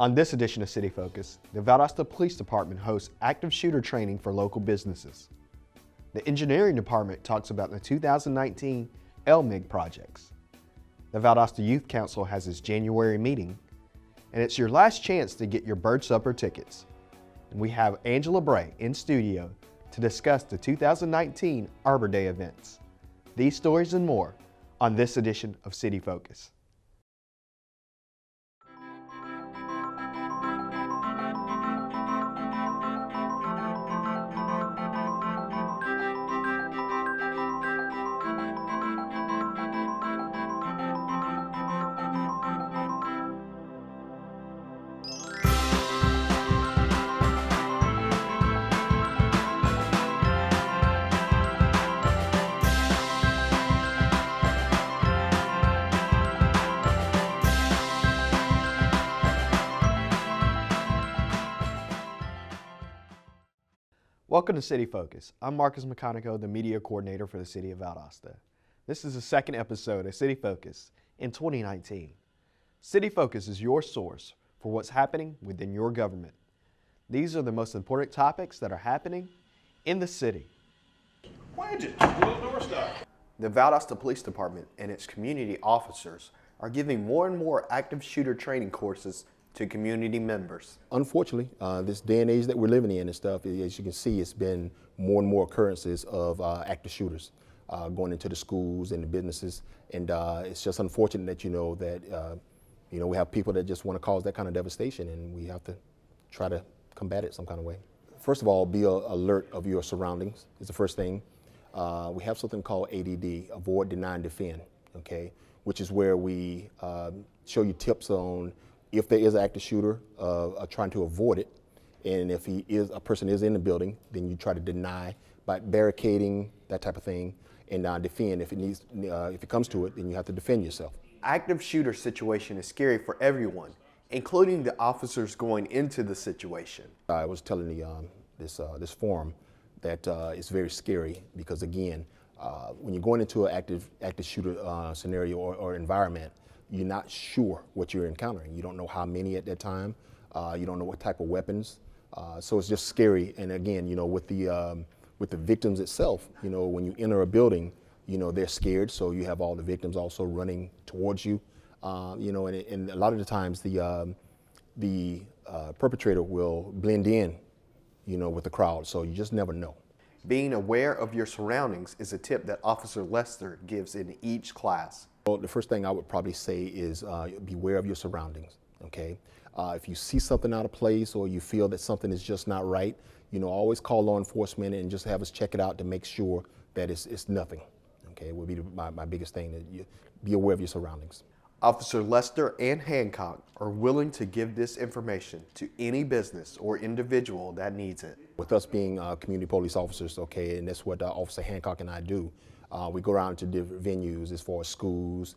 On this edition of City Focus, the Valdosta Police Department hosts active shooter training for local businesses. The Engineering Department talks about the 2019 LMIG projects. The Valdosta Youth Council has its January meeting, and it's your last chance to get your Bird Supper tickets. And we have Angela Bray in studio to discuss the 2019 Arbor Day events. These stories and more on this edition of City Focus. Welcome to City Focus. I'm Marcus McConico, the media coordinator for the City of Valdosta. This is the second episode of City Focus in 2019. City Focus is your source for what's happening within your government. These are the most important topics that are happening in the city. The Valdosta Police Department and its community officers are giving more and more active shooter training courses to community members. Unfortunately, this day and age that we're living in and stuff, as you can see, it's been more and more occurrences of active shooters going into the schools and the businesses, and it's just unfortunate that we have people that just want to cause that kind of devastation, and we have to try to combat it some kind of way. First of all, be alert of your surroundings is the first thing. We have something called ADD, Avoid, Deny, and Defend, okay, which is where we show you tips on if there is an active shooter, trying to avoid it, and if a person is in the building, then you try to deny by barricading, that type of thing, and defend. If it comes to it, then you have to defend yourself. Active shooter situation is scary for everyone, including the officers going into the situation. I was telling this forum that it's very scary because, again, when you're going into an active shooter scenario or environment, you're not sure what you're encountering. You don't know how many at that time. You don't know what type of weapons. So it's just scary. And again, with the victims itself, when you enter a building, they're scared. So you have all the victims also running towards you. And a lot of the times the perpetrator will blend in, with the crowd. So you just never know. Being aware of your surroundings is a tip that Officer Lester gives in each class. Well, the first thing I would probably say is beware of your surroundings, okay? If you see something out of place or you feel that something is just not right, always call law enforcement and just have us check it out to make sure that it's nothing, okay? Would be my biggest thing, that you be aware of your surroundings. Officer Lester and Hancock are willing to give this information to any business or individual that needs it. With us being community police officers, okay, and that's what Officer Hancock and I do, we go around to different venues as far as schools,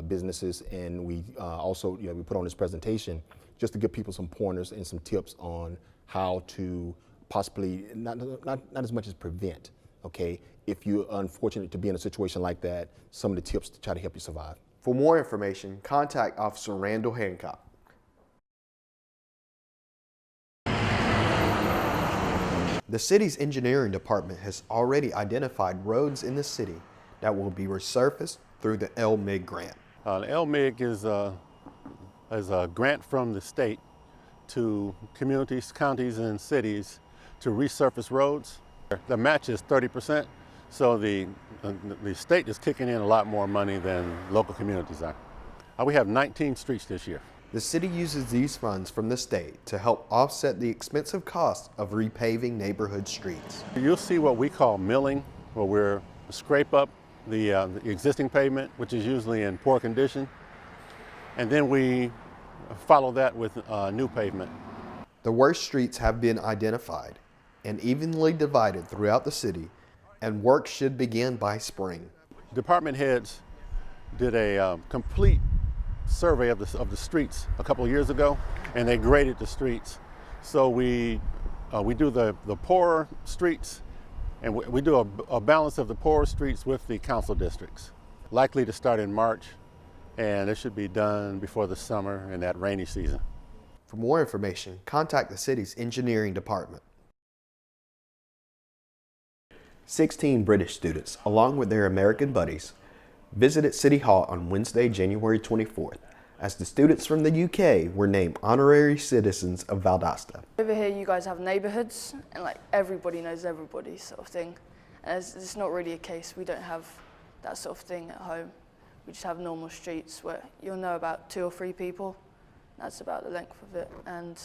businesses, and we also, we put on this presentation just to give people some pointers and some tips on how to possibly, not as much as prevent, okay? If you're unfortunate to be in a situation like that, some of the tips to try to help you survive. For more information, contact Officer Randall Hancock. The city's engineering department has already identified roads in the city that will be resurfaced through the LMIG grant. The LMIG is a grant from the state to communities, counties, and cities to resurface roads. The match is 30%, so the state is kicking in a lot more money than local communities are. We have 19 streets this year. The city uses these funds from the state to help offset the expensive cost of repaving neighborhood streets. You'll see what we call milling, where we're scrape up the existing pavement, which is usually in poor condition, and then we follow that with new pavement. The worst streets have been identified and evenly divided throughout the city, and work should begin by spring. Department heads did a complete survey of the streets a couple of years ago, and they graded the streets. So we do the poorer streets, and we do a balance of the poorer streets with the council districts. Likely to start in March, and it should be done before the summer and that rainy season. For more information, contact the city's engineering department. 16 British students, along with their American buddies, visited City Hall on Wednesday, January 24th, as the students from the UK were named honorary citizens of Valdosta. Over here you guys have neighbourhoods and like everybody knows everybody sort of thing. And it's not really a case, we don't have that sort of thing at home. We just have normal streets where you'll know about 2 or 3 people. That's about the length of it. And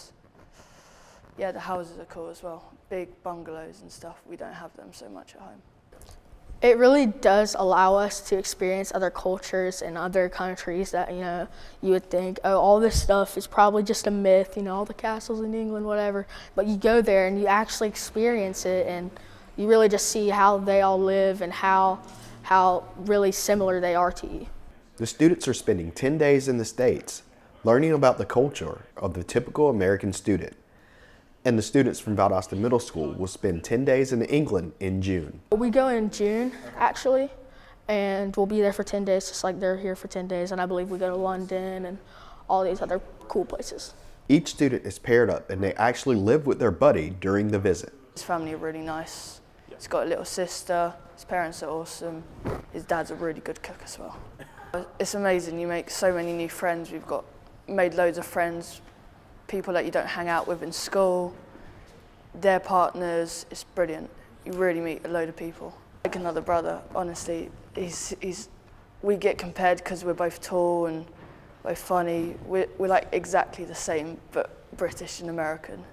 yeah, the houses are cool as well. Big bungalows and stuff, we don't have them so much at home. It really does allow us to experience other cultures and other countries that, you would think, oh, all this stuff is probably just a myth, all the castles in England, whatever. But you go there and you actually experience it, and you really just see how they all live and how really similar they are to you. The students are spending 10 days in the States, learning about the culture of the typical American student. And the students from Valdosta Middle School will spend 10 days in England in June. We go in June, actually, and we'll be there for 10 days, just like they're here for 10 days. And I believe we go to London and all these other cool places. Each student is paired up and they actually live with their buddy during the visit. His family are really nice. He's got a little sister, his parents are awesome. His dad's a really good cook as well. It's amazing, you make so many new friends. We've made loads of friends, people that you don't hang out with in school, their partners. It's brilliant. You really meet a load of people. Like another brother, honestly. We get compared because we're both tall and both funny. We're like exactly the same, but British and American.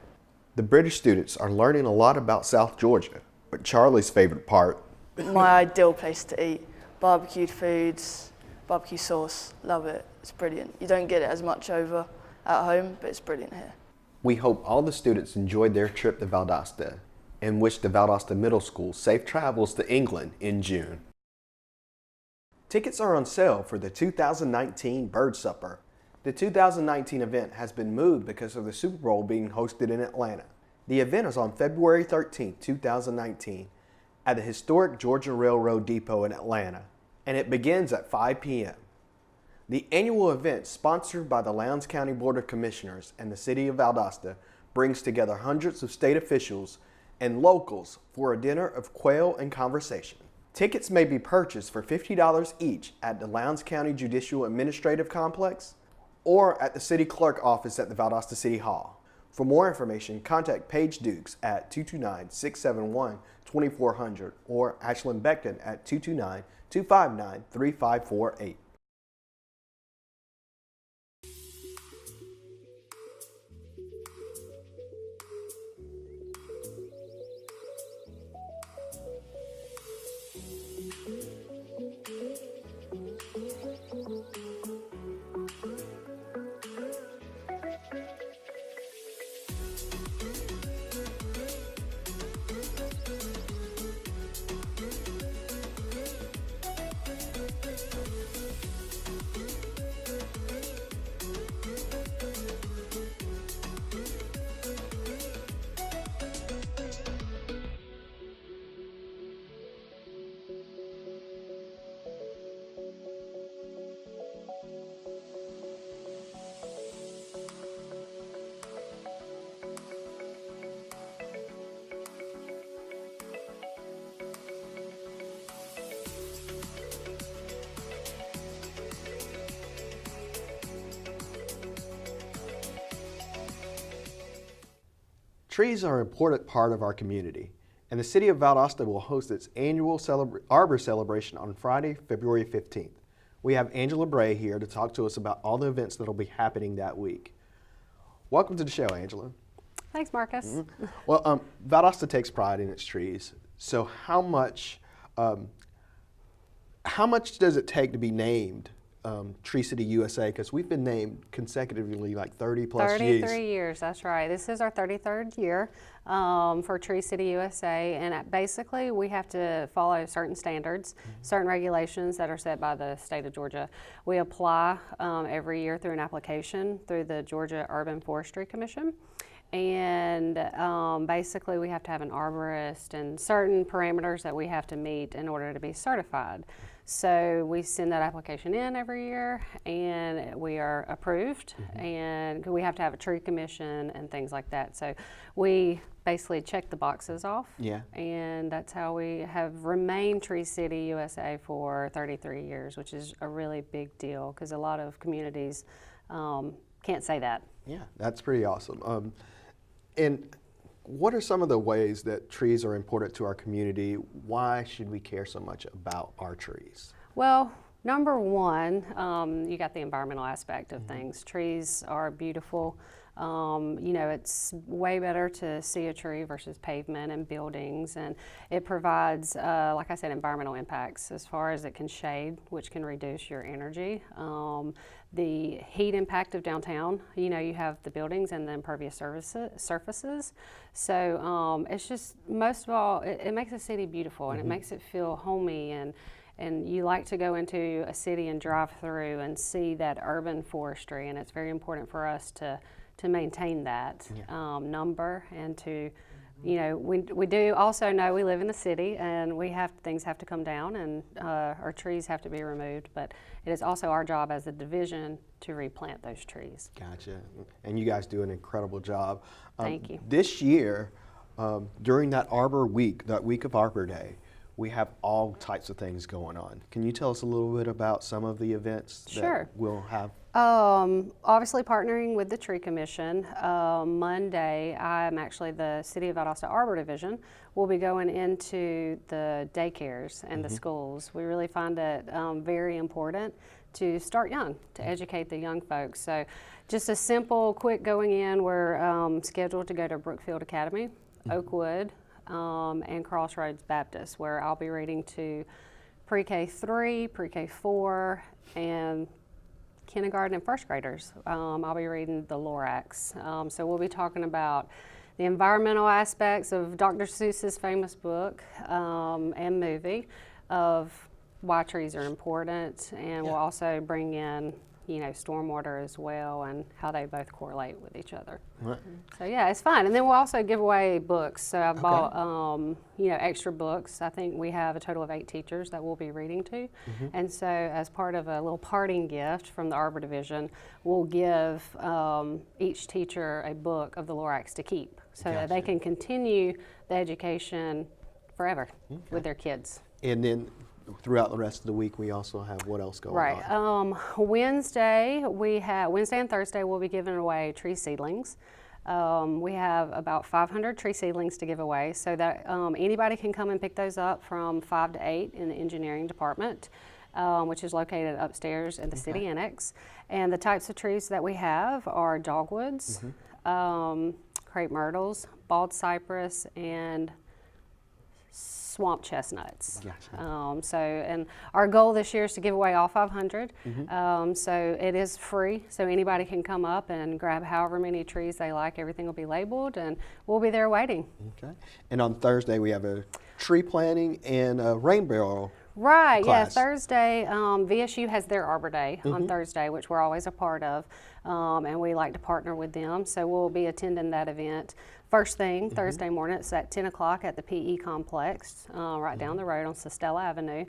The British students are learning a lot about South Georgia, but Charlie's favorite part. My ideal place to eat. Barbecued foods, barbecue sauce, love it. It's brilliant. You don't get it as much over at home, but it's brilliant here. We hope all the students enjoyed their trip to Valdosta and wish the Valdosta Middle School safe travels to England in June. Tickets are on sale for the 2019 Bird Supper. The 2019 event has been moved because of the Super Bowl being hosted in Atlanta. The event is on February 13, 2019 at the historic Georgia Railroad Depot in Atlanta, and it begins at 5 p.m. The annual event, sponsored by the Lowndes County Board of Commissioners and the City of Valdosta, brings together hundreds of state officials and locals for a dinner of quail and conversation. Tickets may be purchased for $50 each at the Lowndes County Judicial Administrative Complex or at the City Clerk office at the Valdosta City Hall. For more information, contact Paige Dukes at 229-671-2400 or Ashlyn Beckton at 229-259-3548. Trees are an important part of our community, and the City of Valdosta will host its annual Arbor Celebration on Friday, February 15th. We have Angela Bray here to talk to us about all the events that will be happening that week. Welcome to the show, Angela. Thanks, Marcus. Mm-hmm. Well, Valdosta takes pride in its trees. So how much does it take to be named Tree City USA? Because we've been named consecutively like 30 plus years. 33 years, that's right. This is our 33rd year for Tree City USA, and basically we have to follow certain standards, certain regulations that are set by the state of Georgia. We apply every year through an application through the Georgia Urban Forestry Commission. And basically we have to have an arborist and certain parameters that we have to meet in order to be certified. So we send that application in every year, and we are approved, and we have to have a tree commission and things like that. So we basically check the boxes off. Yeah. And that's how we have remained Tree City USA for 33 years, which is a really big deal because a lot of communities can't say that. Yeah, that's pretty awesome. And what are some of the ways that trees are important to our community? Why should we care so much about our trees? Well, number one, you got the environmental aspect of things. Trees are beautiful. You know, it's way better to see a tree versus pavement and buildings, and it provides, like I said, environmental impacts as far as it can shade, which can reduce your energy. The heat impact of downtown, you know, you have the buildings and the impervious surfaces. So it's just, most of all, it makes the city beautiful, and it makes it feel homey, and you like to go into a city and drive through and see that urban forestry, and it's very important for us to maintain that number, and to, you know, we do also know we live in the city, and things have to come down, and our trees have to be removed, but it is also our job as a division to replant those trees. Gotcha. And you guys do an incredible job. Thank you. This year, during that Arbor Week, that week of Arbor Day, we have all types of things going on. Can you tell us a little bit about some of the events that we'll have? Obviously partnering with the Tree Commission. Monday, I'm actually the City of Valdosta Arbor Division. We'll be going into the daycares and the schools. We really find it very important to start young, to educate the young folks. So just a simple, quick going in, we're scheduled to go to Brookfield Academy, Oakwood, and Crossroads Baptist, where I'll be reading to pre-K 3, pre-K 4, and kindergarten and first graders. I'll be reading the Lorax. So we'll be talking about the environmental aspects of Dr. Seuss's famous book and movie of why trees are important, and we'll also bring in, you know, stormwater as well, and how they both correlate with each other. Right. So yeah, it's fun. And then we'll also give away books. So I've bought, you know, extra books. I think we have a total of 8 teachers that we'll be reading to. And so as part of a little parting gift from the Arbor Division, we'll give each teacher a book of the Lorax to keep, so that they can continue the education forever with their kids. And then throughout the rest of the week, we also have what else going on? Wednesday and Thursday we'll be giving away tree seedlings. We have about 500 tree seedlings to give away, so that anybody can come and pick those up from 5 to 8 in the engineering department, which is located upstairs at the city annex. And the types of trees that we have are dogwoods, crepe myrtles, bald cypress, and swamp chestnuts. Gotcha. And our goal this year is to give away all 500. So it is free, so anybody can come up and grab however many trees they like. Everything will be labeled, and we'll be there waiting. Okay. And on Thursday, we have a tree planting and a rain barrel Right, class. yeah, Thursday, VSU has their Arbor Day on Thursday, which we're always a part of, and we like to partner with them, so we'll be attending that event. First thing, Thursday morning, it's at 10 o'clock at the PE complex, right down the road on Sestella Avenue.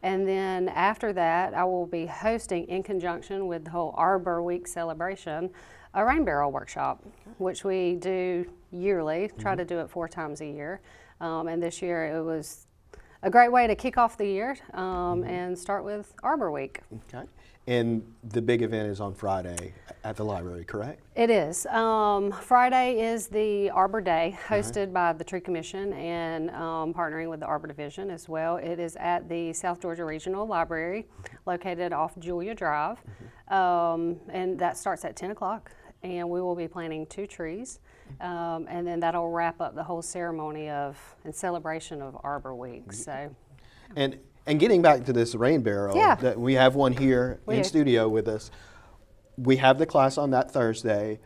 And then after that, I will be hosting, in conjunction with the whole Arbor Week celebration, a rain barrel workshop, which we do yearly, try to do it 4 times a year. And this year it was a great way to kick off the year and start with Arbor Week. Okay. And the big event is on Friday at the library, correct? It is. Friday is the Arbor Day, hosted by the Tree Commission and partnering with the Arbor Division as well. It is at the South Georgia Regional Library, located off Julia Drive, and that starts at 10 o'clock. And we will be planting 2 trees, and then that'll wrap up the whole ceremony and celebration of Arbor Week. So. And getting back to this rain barrel, that we have one here in studio with us. We have the class on that Thursday.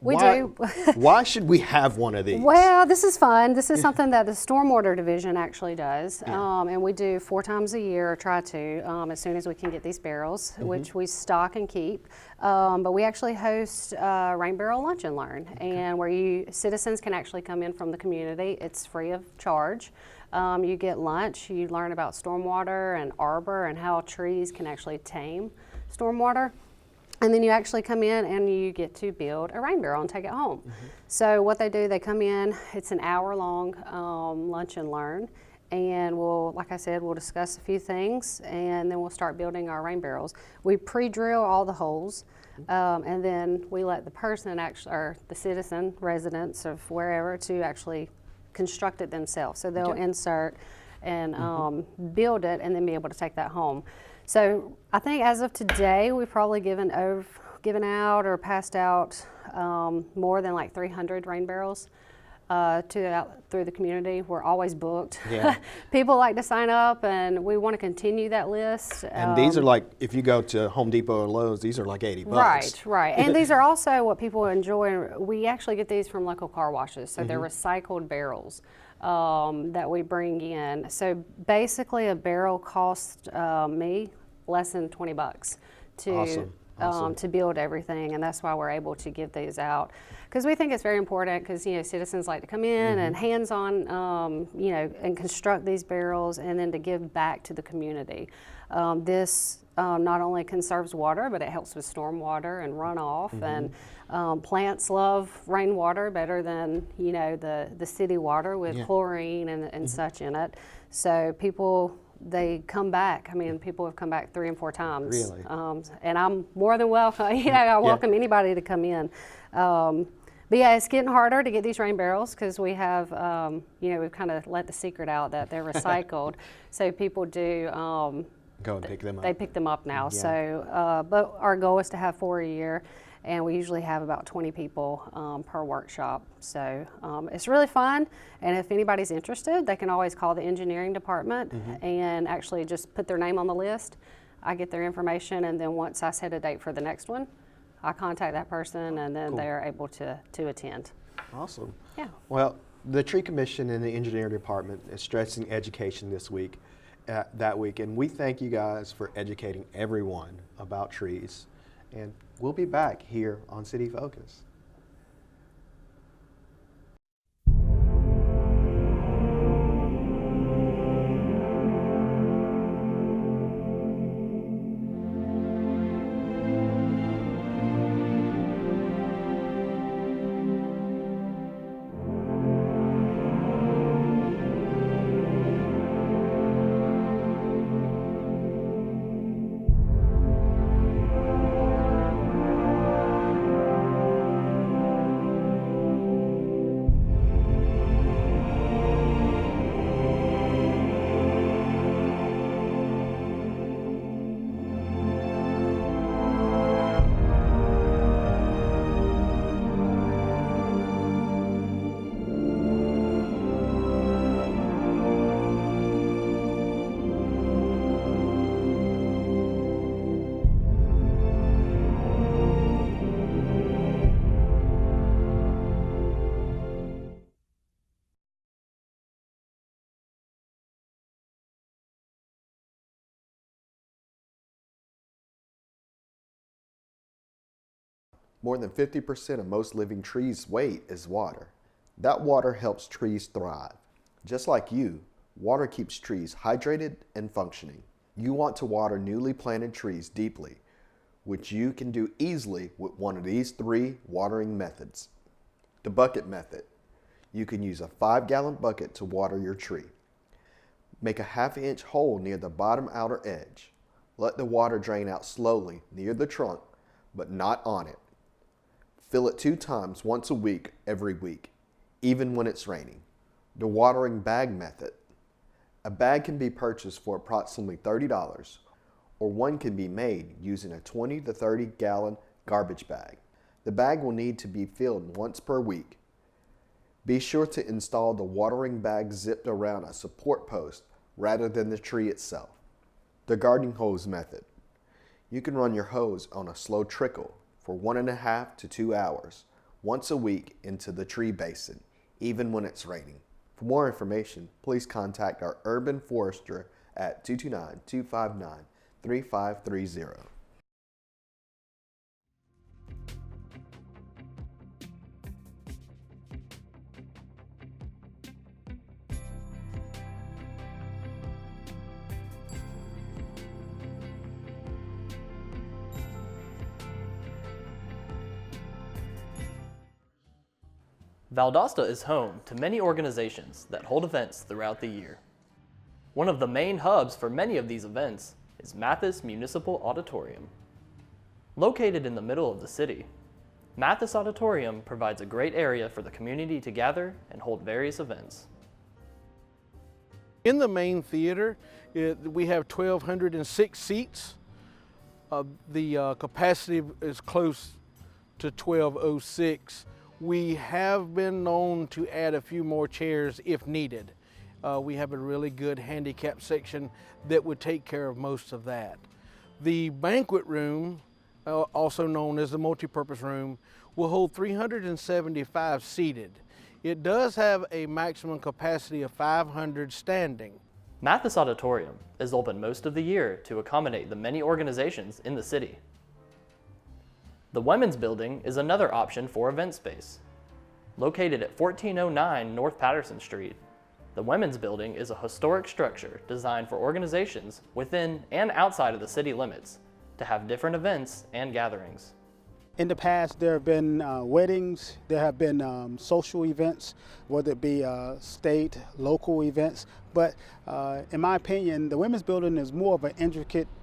We do. Why should we have one of these? Well, this is fun. This is something that the Stormwater Division actually does, and we do 4 times a year, or try to, as soon as we can get these barrels, which we stock and keep. But we actually host Rain Barrel Lunch and Learn, and where citizens can actually come in from the community. It's free of charge. You get lunch, you learn about stormwater and arbor and how trees can actually tame stormwater. And then you actually come in and you get to build a rain barrel and take it home. So what they do, they come in, it's an hour-long lunch and learn. And like I said, we'll discuss a few things and then we'll start building our rain barrels. We pre-drill all the holes and then we let the person or the citizen, residents of wherever, to actually construct it themselves. So they'll insert and build it and then be able to take that home. So I think as of today, we've probably given out or passed out more than like 300 rain barrels through the community. We're always booked. Yeah. People like to sign up, and we want to continue that list. And these are like, if you go to Home Depot or Lowe's, these are like $80. Right. And these are also what people enjoy. We actually get these from local car washes, so they're recycled barrels that we bring in. So basically, a barrel costs me less than $20 to build everything, and that's why we're able to give these out. Because we think it's very important, because citizens like to come in and hands-on, and construct these barrels, and then to give back to the community. This not only conserves water, but it helps with stormwater and runoff, and plants love rainwater better than the city water with chlorine and such in it. So people, they come back. I mean, people have come back 3 and 4 times. Really? And I'm more than welcome. I welcome anybody to come in. But yeah, it's getting harder to get these rain barrels, because we have, we've kind of let the secret out that they're recycled. So people do Go and pick them up. They pick them up now. Yeah. So, but our goal is to have 4 a year, and we usually have about 20 people per workshop. So it's really fun, and if anybody's interested, they can always call the engineering department and actually just put their name on the list. I get their information, and then once I set a date for the next one, I contact that person, and then they're able to attend. Awesome. Yeah. Well, the Tree Commission and the Engineering Department is stressing education this week, that week, and we thank you guys for educating everyone about trees. And we'll be back here on City Focus. More than 50% of most living trees' weight is water. That water helps trees thrive. Just like you, water keeps trees hydrated and functioning. You want to water newly planted trees deeply, which you can do easily with one of these 3 watering methods. The bucket method. You can use a 5-gallon bucket to water your tree. Make a 1/2-inch hole near the bottom outer edge. Let the water drain out slowly near the trunk, but not on it. Fill it 2 times once a week, every week, even when it's raining. The watering bag method. A bag can be purchased for approximately $30, or one can be made using a 20 to 30 gallon garbage bag. The bag will need to be filled once per week. Be sure to install the watering bag zipped around a support post rather than the tree itself. The garden hose method. You can run your hose on a slow trickle for 1.5 to 2 hours once a week into the tree basin, even when it's raining. For more information, please contact our urban forester at 229-259-3530. Valdosta is home to many organizations that hold events throughout the year. One of the main hubs for many of these events is Mathis Municipal Auditorium. Located in the middle of the city, Mathis Auditorium provides a great area for the community to gather and hold various events. In the main theater, we have 1,206 seats. The capacity is close to 1,206. We have been known to add a few more chairs if needed. We have a really good handicap section that would take care of most of that. The banquet room, also known as the multipurpose room, will hold 375 seated. It does have a maximum capacity of 500 standing. Mathis Auditorium is open most of the year to accommodate the many organizations in the city. The Women's Building is another option for event space. Located at 1409 North Patterson Street, the Women's Building is a historic structure designed for organizations within and outside of the city limits to have different events and gatherings. In the past, there have been weddings, there have been social events, whether it be state, local events, but in my opinion, the Women's Building is more of an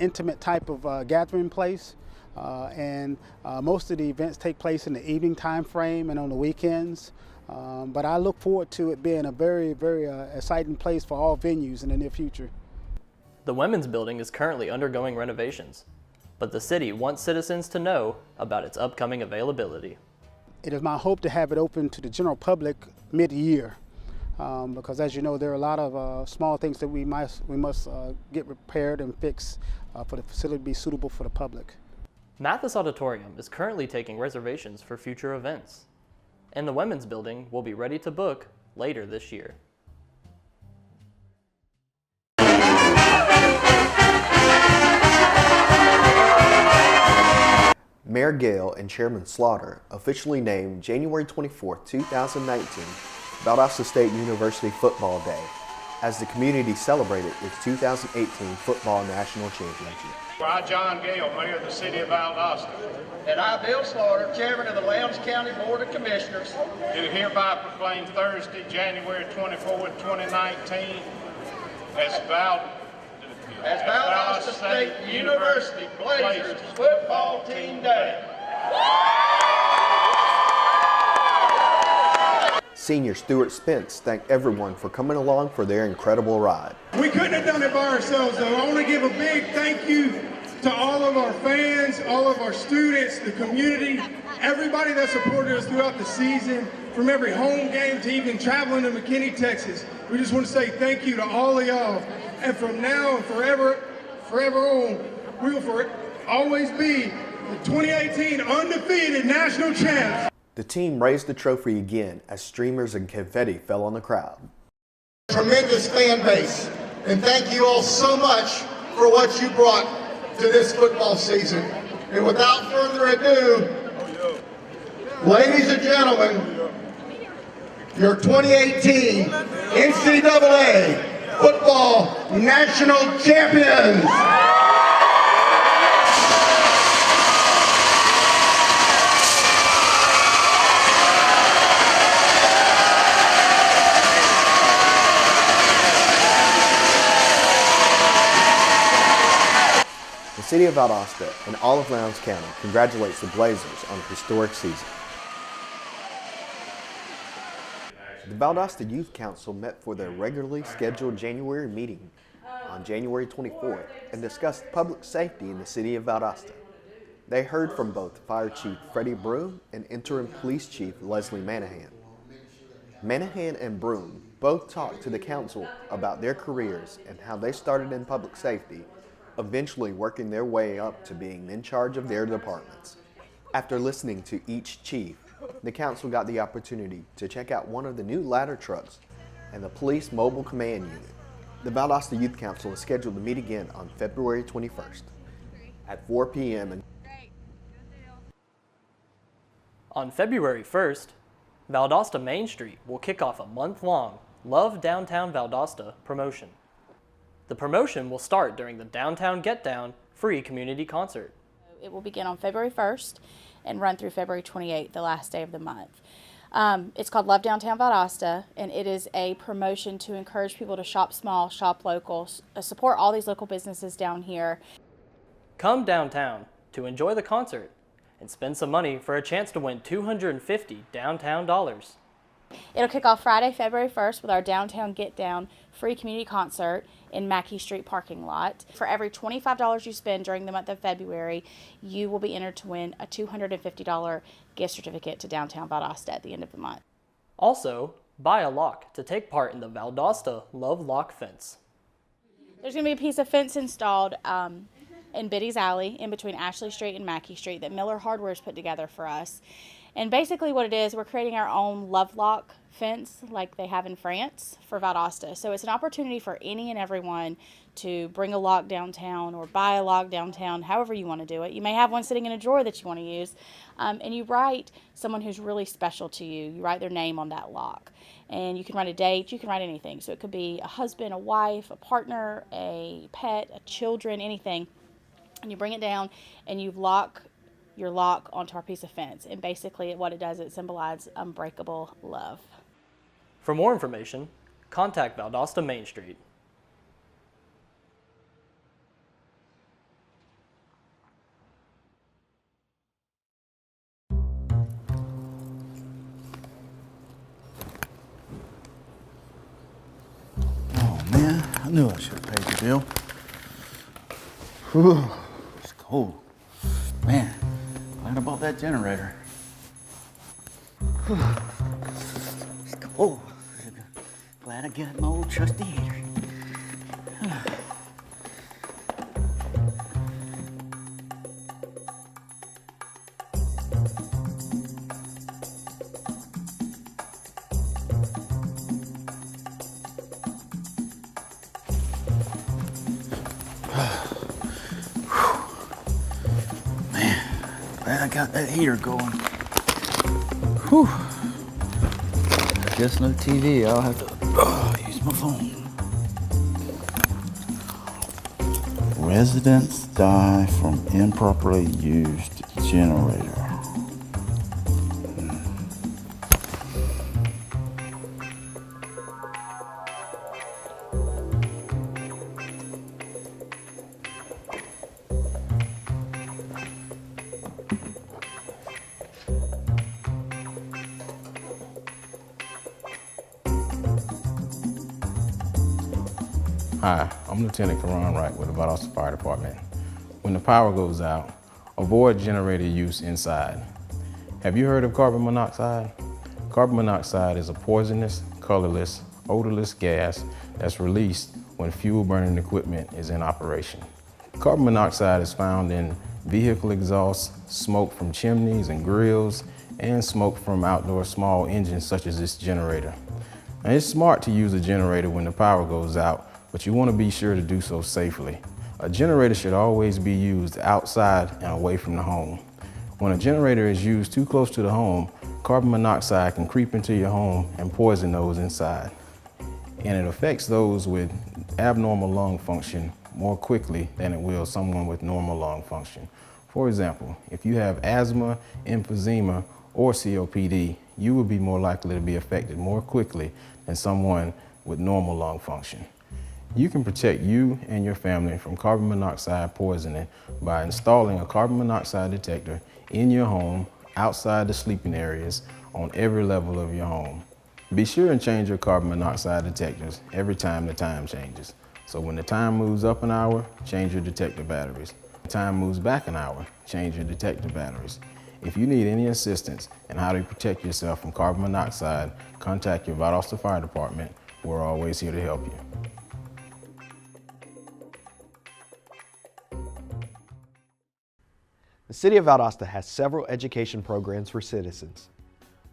intimate type of gathering place. And most of the events take place in the evening time frame and on the weekends. But I look forward to it being a very, very exciting place for all venues in the near future. The Women's Building is currently undergoing renovations, but the city wants citizens to know about its upcoming availability. It is my hope to have it open to the general public mid-year. Because as you know, there are a lot of small things that we must get repaired and fixed for the facility to be suitable for the public. Mathis Auditorium is currently taking reservations for future events, and the Women's Building will be ready to book later this year. Mayor Gale and Chairman Slaughter officially named January 24, 2019 Valdosta State University Football Day as the community celebrated its 2018 Football National Championship. I, John Gale, Mayor of the City of Valdosta, and I, Bill Slaughter, Chairman of the Lowndes County Board of Commissioners, do hereby proclaim Thursday, January 24, 2019 as Valdosta State University Blazers Football Team Day. Senior Stuart Spence thanked everyone for coming along for their incredible ride. We couldn't have done it by ourselves, though. I want to give a big thank you to all of our fans, all of our students, the community, everybody that supported us throughout the season, from every home game to even traveling to McKinney, Texas. We just want to say thank you to all of y'all. And from now and forever on, we will always be the 2018 undefeated national champs. The team raised the trophy again as streamers and confetti fell on the crowd. Tremendous fan base, and thank you all so much for what you brought to this football season. And without further ado, ladies and gentlemen, your 2018 NCAA Football National Champions. The City of Valdosta and all of Lowndes County congratulates the Blazers on a historic season. The Valdosta Youth Council met for their regularly scheduled January meeting on January 24th and discussed public safety in the City of Valdosta. They heard from both Fire Chief Freddie Broom and Interim Police Chief Leslie Manahan. Manahan and Broom both talked to the council about their careers and how they started in public safety, eventually working their way up to being in charge of their departments. After listening to each chief, the council got the opportunity to check out one of the new ladder trucks and the police mobile command unit. The Valdosta Youth Council is scheduled to meet again on February 21st at 4 p.m. On February 1st, Valdosta Main Street will kick off a month-long Love Downtown Valdosta promotion. The promotion will start during the Downtown Get Down free community concert. It will begin on February 1st and run through February 28th, the last day of the month. It's called Love Downtown Valdosta, and it is a promotion to encourage people to shop small, shop local, support all these local businesses down here. Come downtown to enjoy the concert and spend some money for a chance to win $250 downtown dollars. It'll kick off Friday, February 1st with our Downtown Get Down free community concert in Mackey Street parking lot. For every $25 you spend during the month of February, you will be entered to win a $250 gift certificate to Downtown Valdosta at the end of the month. Also, buy a lock to take part in the Valdosta Love Lock Fence. There's going to be a piece of fence installed in Biddy's Alley in between Ashley Street and Mackey Street that Miller Hardware's put together for us. And basically what it is, we're creating our own love lock fence like they have in France for Valdosta. So it's an opportunity for any and everyone to bring a lock downtown or buy a lock downtown, however you want to do it. You may have one sitting in a drawer that you want to use, and you write someone who's really special to you. You write their name on that lock. And you can write a date, you can write anything. So it could be a husband, a wife, a partner, a pet, a children, anything. And you bring it down and you lock your lock onto our piece of fence. And basically what it does, it symbolizes unbreakable love. For more information, contact Valdosta Main Street. Oh man, I knew I should have paid the bill. Whew, it's cold. Man, glad I bought that generator. Whew. It's cold. Glad I got my old trusty heater. I got that heater going. Whew. Guess no TV. I'll have to use my phone. Residents die from improperly used generator. Hi, I'm Lieutenant Karan Wright with the Valdosta Fire Department. When the power goes out, avoid generator use inside. Have you heard of carbon monoxide? Carbon monoxide is a poisonous, colorless, odorless gas that's released when fuel burning equipment is in operation. Carbon monoxide is found in vehicle exhaust, smoke from chimneys and grills, and smoke from outdoor small engines such as this generator. Now, it's smart to use a generator when the power goes out, but you want to be sure to do so safely. A generator should always be used outside and away from the home. When a generator is used too close to the home, carbon monoxide can creep into your home and poison those inside. And it affects those with abnormal lung function more quickly than it will someone with normal lung function. For example, if you have asthma, emphysema, or COPD, you will be more likely to be affected more quickly than someone with normal lung function. You can protect you and your family from carbon monoxide poisoning by installing a carbon monoxide detector in your home, outside the sleeping areas, on every level of your home. Be sure and change your carbon monoxide detectors every time the time changes. So when the time moves up an hour, change your detector batteries. When the time moves back an hour, change your detector batteries. If you need any assistance in how to protect yourself from carbon monoxide, contact your Valdosta Fire Department. We're always here to help you. The City of Valdosta has several education programs for citizens.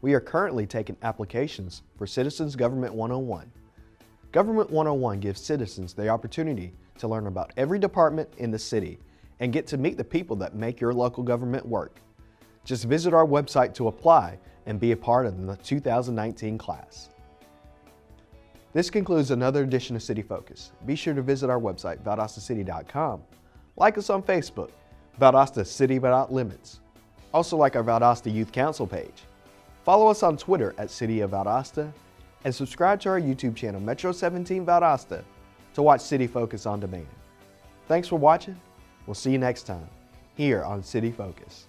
We are currently taking applications for Citizens Government 101. Government 101 gives citizens the opportunity to learn about every department in the city and get to meet the people that make your local government work. Just visit our website to apply and be a part of the 2019 class. This concludes another edition of City Focus. Be sure to visit our website, valdostacity.com. Like us on Facebook, Valdosta City Without Limits. Also like our Valdosta Youth Council page. Follow us on Twitter at City of Valdosta and subscribe to our YouTube channel, Metro 17 Valdosta, to watch City Focus on demand. Thanks for watching. We'll see you next time here on City Focus.